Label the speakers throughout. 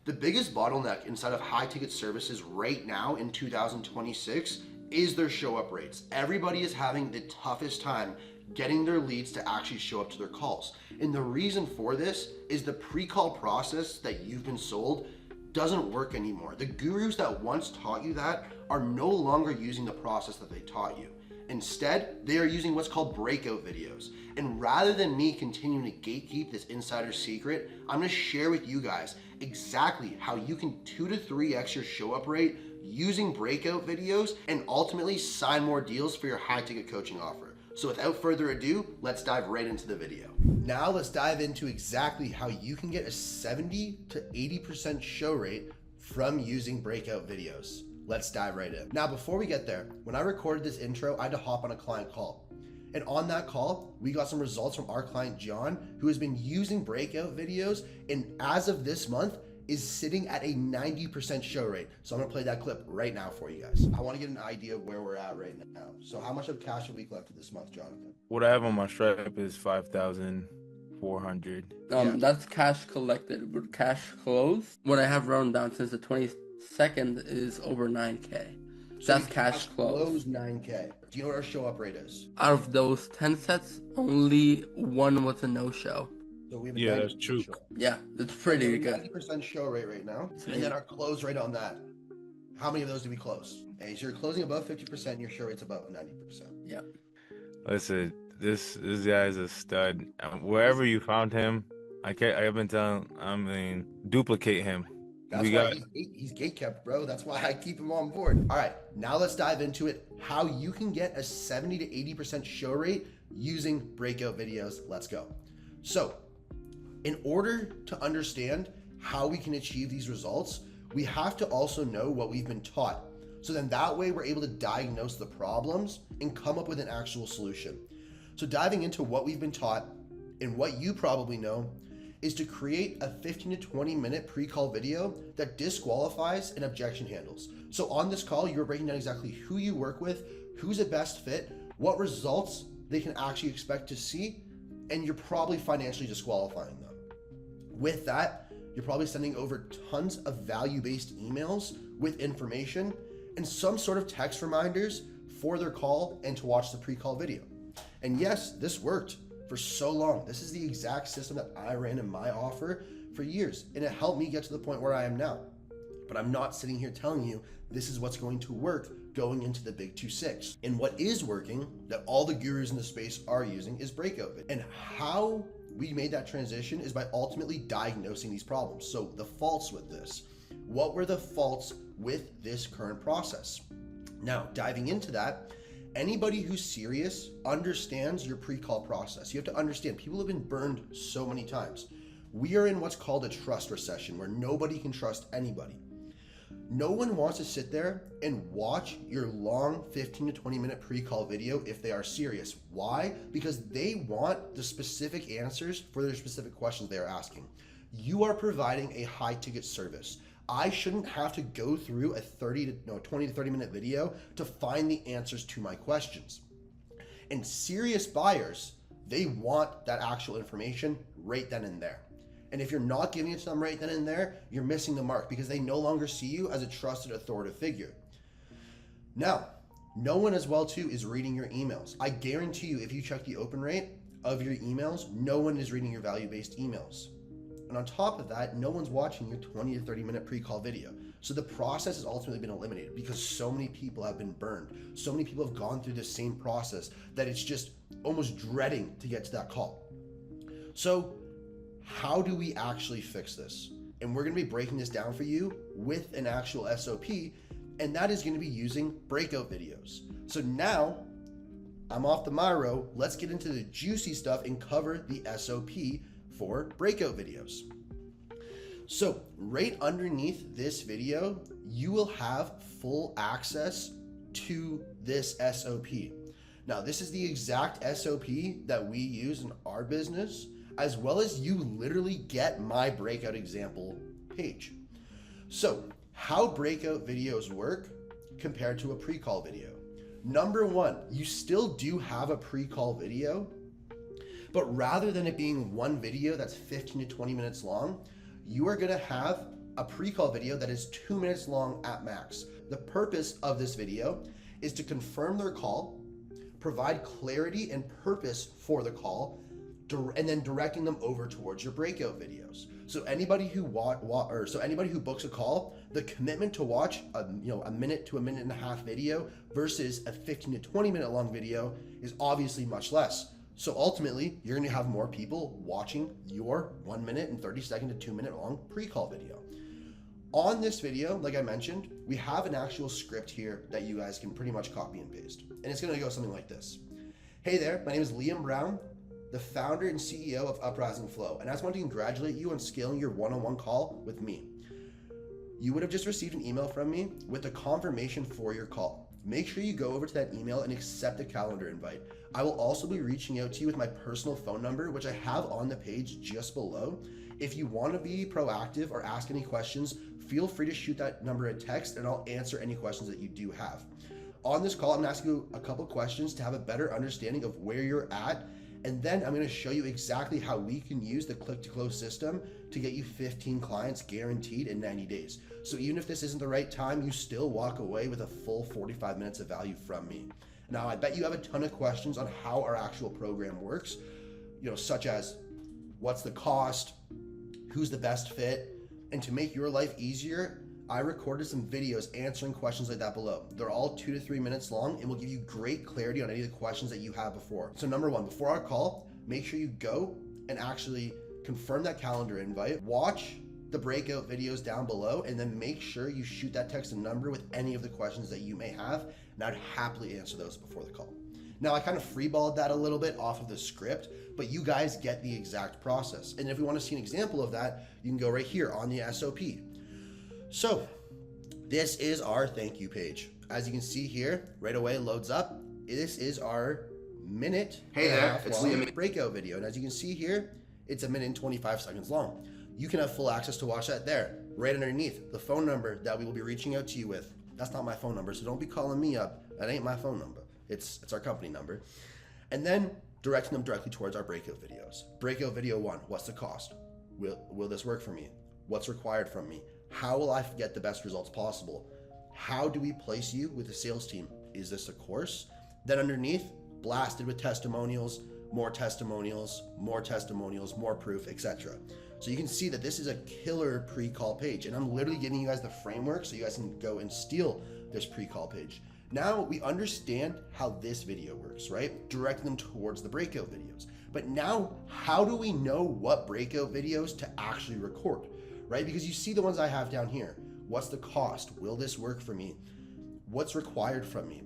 Speaker 1: The biggest bottleneck inside of high ticket services right now in 2026 is their show up rates. Everybody is having the toughest time getting their leads to actually show up to their calls. And the reason for this is the pre-call process that you've been sold doesn't work anymore. The gurus that once taught you that are no longer using the process that they taught you. Instead, they are using what's called breakout videos. And rather than me continuing to gatekeep this insider secret, I'm gonna share with you guys exactly how you can 2 to 3x your show up rate using breakout videos and ultimately sign more deals for your high ticket coaching offer. So without further ado, let's dive right into the video. Now let's dive into exactly how you can get a 70 to 80% show rate from using breakout videos. Let's dive right in. Now, before we get there, when I recorded this intro, I had to hop on a client call. And on that call, we got some results from our client, John, who has been using breakout videos and as of this month is sitting at a 90% show rate. So I'm gonna play that clip right now for you guys. I wanna get an idea of where we're at right now. So how much of cash have we collected this month, Jonathan?
Speaker 2: What I have on my Stripe is 5,400.
Speaker 3: That's cash collected, but cash closed. What I have written down since the 22nd is over 9K.
Speaker 1: So
Speaker 3: That's cash closed.
Speaker 1: 9K. Do you know what our show up rate is?
Speaker 3: Out of those 10 sets, only one was a no-show.
Speaker 1: So we have
Speaker 2: Yeah, that's true.
Speaker 3: Yeah, it's pretty good.
Speaker 1: 90% show rate right now. And then our close rate on that. How many of those do we close? Hey, so you're closing above 50% and your show rate's above 90%.
Speaker 3: Yeah.
Speaker 2: Listen, this guy is a stud. Wherever you found him, I've been telling, duplicate him.
Speaker 1: That's why he's gate kept, bro. That's why I keep him on board. All right, now let's dive into it. How you can get a 70 to 80% show rate using breakout videos. Let's go. So, in order to understand how we can achieve these results, we have to also know what we've been taught. So then that way we're able to diagnose the problems and come up with an actual solution. So diving into what we've been taught and what you probably know is to create a 15 to 20 minute pre-call video that disqualifies and objection handles. So on this call, you're breaking down exactly who you work with, who's a best fit, what results they can actually expect to see, and you're probably financially disqualifying them. With that, you're probably sending over tons of value-based emails with information and some sort of text reminders for their call and to watch the pre-call video. And yes, this worked for so long. This is the exact system that I ran in my offer for years, and it helped me get to the point where I am now. But I'm not sitting here telling you this is what's going to work going into the big 2-6. And what is working that all the gurus in the space are using is breakout. And how we made that transition is by ultimately diagnosing these problems. So the faults with this, what were the faults with this current process? Now, diving into that, anybody who's serious understands your pre-call process. You have to understand, people have been burned so many times. We are in what's called a trust recession where nobody can trust anybody. No one wants to sit there and watch your long 15 to 20 minute pre-call video if they are serious. Why? Because they want the specific answers for their specific questions they are asking. You are providing a high ticket service. I shouldn't have to go through a 20 to 30 minute video to find the answers to my questions. And serious buyers, they want that actual information right then and there. And if you're not giving it to them right then and there, you're missing the mark because they no longer see you as a trusted authoritative figure. Now, no one as well too is reading your emails. I guarantee you if you check the open rate of your emails, no one is reading your value-based emails. And on top of that, no one's watching your 20 to 30 minute pre-call video. So the process has ultimately been eliminated because so many people have been burned. So many people have gone through the same process that it's just almost dreading to get to that call. So how do we actually fix this? And we're gonna be breaking this down for you with an actual SOP, and that is gonna be using breakout videos. So now, I'm off the Miro, let's get into the juicy stuff and cover the SOP for breakout videos. So right underneath this video, you will have full access to this SOP. Now, this is the exact SOP that we use in our business, as well as you literally get my breakout example page. So how breakout videos work compared to a pre-call video. Number one, you still do have a pre-call video, but rather than it being one video that's 15 to 20 minutes long, you are gonna have a pre-call video that is 2 minutes long at max. The purpose of this video is to confirm their call, provide clarity and purpose for the call, and then directing them over towards your breakout videos. So anybody who anybody who books a call, the commitment to watch a minute to a minute and a half video versus a 15 to 20 minute long video is obviously much less. So ultimately, you're going to have more people watching your 1 minute and 30 second to 2 minute long pre-call video. On this video, like I mentioned, we have an actual script here that you guys can pretty much copy and paste. And it's going to go something like this. Hey there, my name is Liam Brown, the founder and CEO of Uprising Flow, and I just want to congratulate you on scaling your one-on-one call with me. You would have just received an email from me with a confirmation for your call. Make sure you go over to that email and accept the calendar invite. I will also be reaching out to you with my personal phone number, which I have on the page just below. If you want to be proactive or ask any questions, feel free to shoot that number a text and I'll answer any questions that you do have. On this call, I'm going to ask you a couple questions to have a better understanding of where you're at. And then I'm going to show you exactly how we can use the click to close system to get you 15 clients guaranteed in 90 days. So even if this isn't the right time, you still walk away with a full 45 minutes of value from me. Now, I bet you have a ton of questions on how our actual program works, such as what's the cost, who's the best fit, and to make your life easier, I recorded some videos answering questions like that below. They're all 2 to 3 minutes long and will give you great clarity on any of the questions that you have before. So number one, before our call, make sure you go and actually confirm that calendar invite, watch the breakout videos down below, and then make sure you shoot that text and number with any of the questions that you may have, and I'd happily answer those before the call. Now, I kind of freeballed that a little bit off of the script, but you guys get the exact process. And if we want to see an example of that, you can go right here on the SOP. So this is our thank you page. As you can see here, right away it loads up. This is our minute breakout video. And as you can see here, it's a minute and 25 seconds long. You can have full access to watch that there. Right underneath, the phone number that we will be reaching out to you with. That's not my phone number, so don't be calling me up. That ain't my phone number. It's our company number. And then directing them directly towards our breakout videos. Breakout video 1, what's the cost? Will this work for me? What's required from me? How will I get the best results possible? How do we place you with the sales team? Is this a course? Then underneath, blasted with testimonials, more testimonials, more testimonials, more proof, etc. So you can see that this is a killer pre-call page, and I'm literally giving you guys the framework so you guys can go and steal this pre-call page. Now we understand how this video works, right? Directing them towards the breakout videos. But now, how do we know what breakout videos to actually record, right? Because you see the ones I have down here. What's the cost? Will this work for me? What's required from me?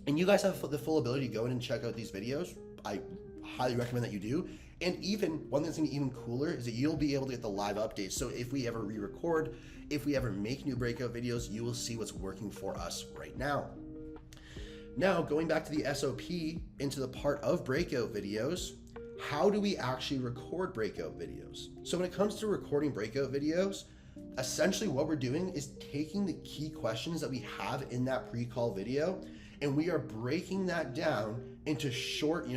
Speaker 1: And you guys have the full ability to go in and check out these videos. I highly recommend that you do. And even one thing that's gonna be even cooler is that you'll be able to get the live updates. So if we ever re-record, if we ever make new breakout videos, you will see what's working for us right now. Now, going back to the SOP into the part of breakout videos, how do we actually record breakout videos? So when it comes to recording breakout videos, essentially what we're doing is taking the key questions that we have in that pre-call video, and we are breaking that down into short,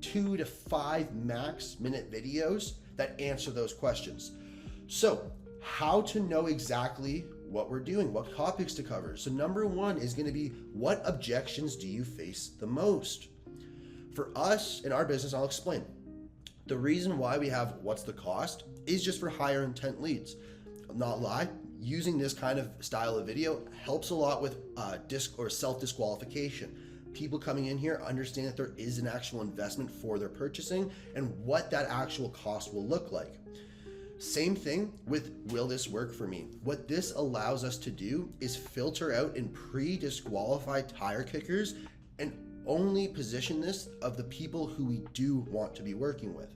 Speaker 1: 2 to 5 max minute videos that answer those questions. So how to know exactly what we're doing, what topics to cover. So number one is going to be, what objections do you face the most? For us in our business, I'll explain. The reason why we have what's the cost is just for higher intent leads. Not lie, using this kind of style of video helps a lot with self-disqualification. People coming in here understand that there is an actual investment for their purchasing and what that actual cost will look like. Same thing with, will this work for me? What this allows us to do is filter out and pre-disqualify tire kickers and only position this of the people who we do want to be working with.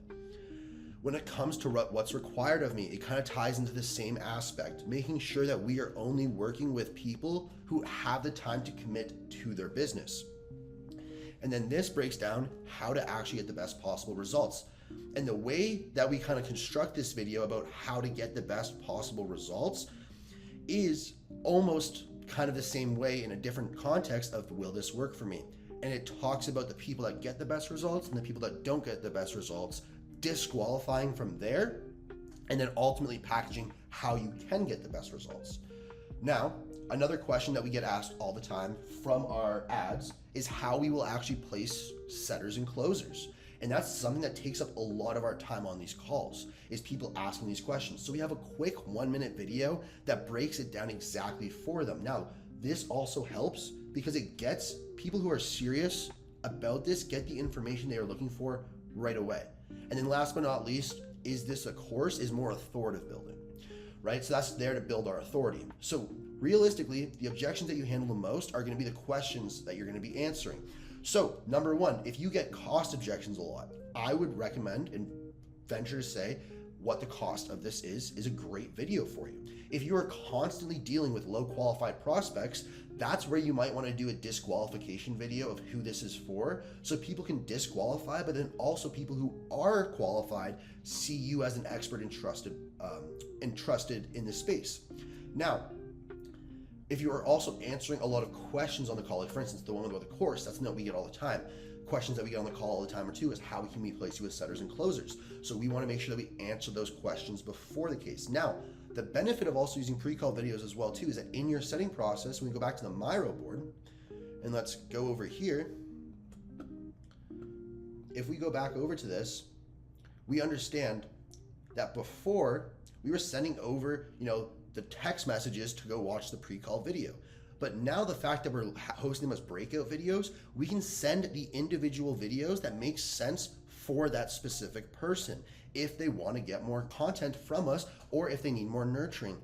Speaker 1: When it comes to what's required of me, it kind of ties into the same aspect, making sure that we are only working with people who have the time to commit to their business. And then this breaks down how to actually get the best possible results. And the way that we kind of construct this video about how to get the best possible results is almost kind of the same way in a different context of, will this work for me? And it talks about the people that get the best results and the people that don't get the best results, disqualifying from there, and then ultimately packaging how you can get the best results. Now, another question that we get asked all the time from our ads is how we will actually place setters and closers. And that's something that takes up a lot of our time on these calls, is people asking these questions. So we have a quick 1-minute video that breaks it down exactly for them. Now, this also helps because it gets people who are serious about this, get the information they are looking for right away. And then last but not least, is this a course, is more authoritative building, right? So that's there to build our authority. So realistically, the objections that you handle the most are going to be the questions that you're going to be answering. So number one, if you get cost objections a lot, I would recommend and venture to say what the cost of this is a great video for you. If you are constantly dealing with low qualified prospects, that's where you might want to do a disqualification video of who this is for, so people can disqualify, but then also people who are qualified see you as an expert and trusted in this space. Now, if you are also answering a lot of questions on the call, like for instance, the one about the course, that's what we get all the time. Questions that we get on the call all the time or two is how we can replace you with setters and closers. So we want to make sure that we answer those questions before the case. Now, the benefit of also using pre-call videos as well too is that in your setting process, when we go back to the Miro board, and let's go over here. If we go back over to this, we understand that before we were sending over, the text messages to go watch the pre-call video. But now the fact that we're hosting them as breakout videos, we can send the individual videos that make sense for that specific person if they want to get more content from us or if they need more nurturing.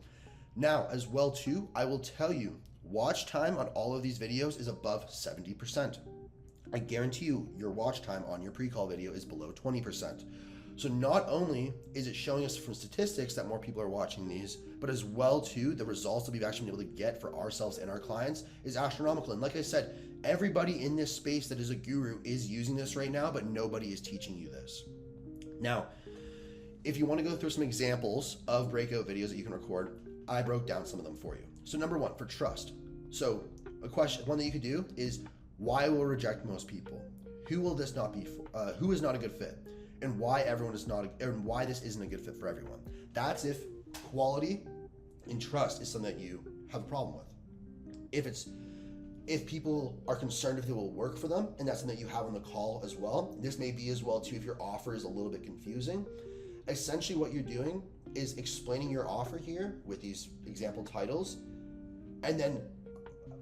Speaker 1: Now, as well too, I will tell you, watch time on all of these videos is above 70%. I guarantee you your watch time on your pre-call video is below 20%. So not only is it showing us from statistics that more people are watching these, but as well too, the results that we've actually been able to get for ourselves and our clients is astronomical. And like I said, everybody in this space that is a guru is using this right now, but nobody is teaching you this. Now, if you want to go through some examples of breakout videos that you can record, I broke down some of them for you. So number one, for trust. So one that you could do is, why will reject most people? Who will this not be for? Who is not a good fit? And why and why this isn't a good fit for everyone. That's if quality and trust is something that you have a problem with. If people are concerned if it will work for them, and that's something that you have on the call as well. This may be as well too if your offer is a little bit confusing. Essentially what you're doing is explaining your offer here with these example titles, and then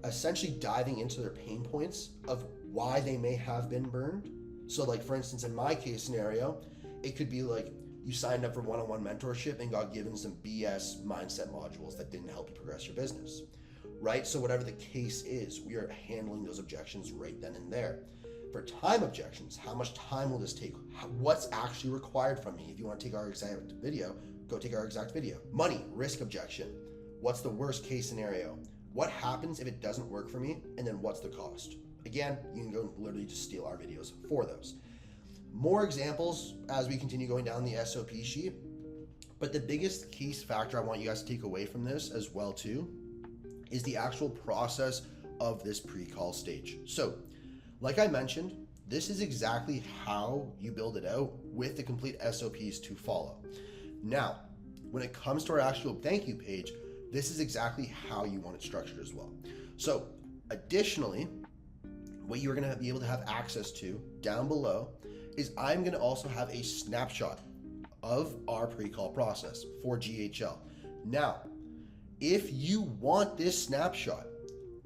Speaker 1: essentially diving into their pain points of why they may have been burned. So like for instance, in my case scenario, it could be like you signed up for one-on-one mentorship and got given some BS mindset modules that didn't help you progress your business, right? So whatever the case is, we are handling those objections right then and there. For time objections, how much time will this take? What's actually required from me? If you want to take our exact video, go take our exact video. Money, risk objection. What's the worst case scenario? What happens if it doesn't work for me? And then what's the cost? Again, you can go literally just steal our videos for those. More examples as we continue going down the SOP sheet. But the biggest key factor I want you guys to take away from this as well too is the actual process of this pre-call stage. So, like I mentioned, this is exactly how you build it out with the complete SOPs to follow. Now, when it comes to our actual thank you page, this is exactly how you want it structured as well. So, additionally, what you're going to be able to have access to down below is I'm going to also have a snapshot of our pre-call process for GHL. Now, if you want this snapshot,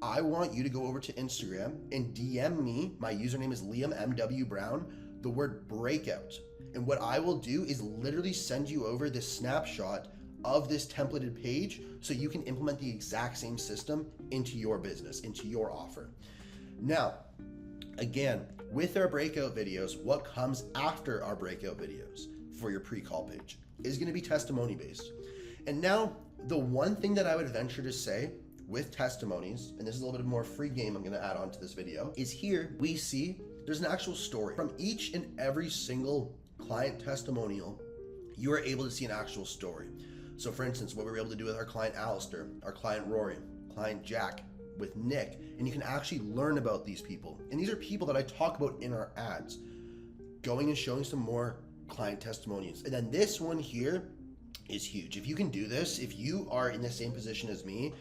Speaker 1: I want you to go over to Instagram and DM me. My username is Liam MW Brown, the word breakout. And what I will do is literally send you over this snapshot of this templated page so you can implement the exact same system into your business, into your offer. Now, again, with our breakout videos, what comes after our breakout videos for your pre-call page is going to be testimony based. And now, the one thing that I would venture to say with testimonies, and this is a little bit more free game I'm going to add on to this video, is here we see there's an actual story. From each and every single client testimonial, you are able to see an actual story. So for instance, what we were able to do with our client Alistair, our client Rory, client Jack, with Nick, and you can actually learn about these people. And these are people that I talk about in our ads, going and showing some more client testimonials. And then this one here is huge. If you can do this, if you are in the same position as me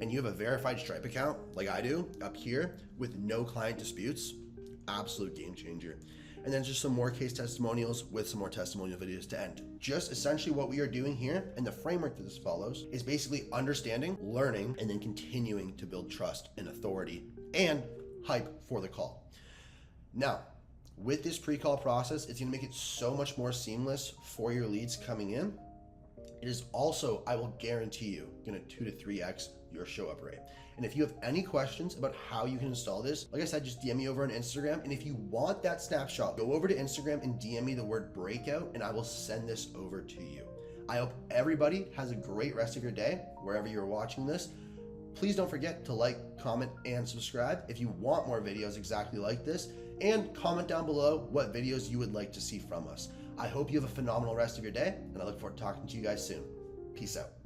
Speaker 1: and you have a verified Stripe account like I do up here with no client disputes, absolute game changer. And then just some more case testimonials with some more testimonial videos to end. Just essentially what we are doing here, and the framework that this follows, is basically understanding, learning, and then continuing to build trust and authority and hype for the call. Now, with this pre-call process, it's gonna make it so much more seamless for your leads coming in. It is also, I will guarantee you, gonna 2 to 3x your show up rate. And if you have any questions about how you can install this, like I said, just DM me over on Instagram. And if you want that snapshot, go over to Instagram and DM me the word breakout, and I will send this over to you. I hope everybody has a great rest of your day, wherever you're watching this. Please don't forget to like, comment, and subscribe if you want more videos exactly like this, and comment down below what videos you would like to see from us. I hope you have a phenomenal rest of your day, and I look forward to talking to you guys soon. Peace out.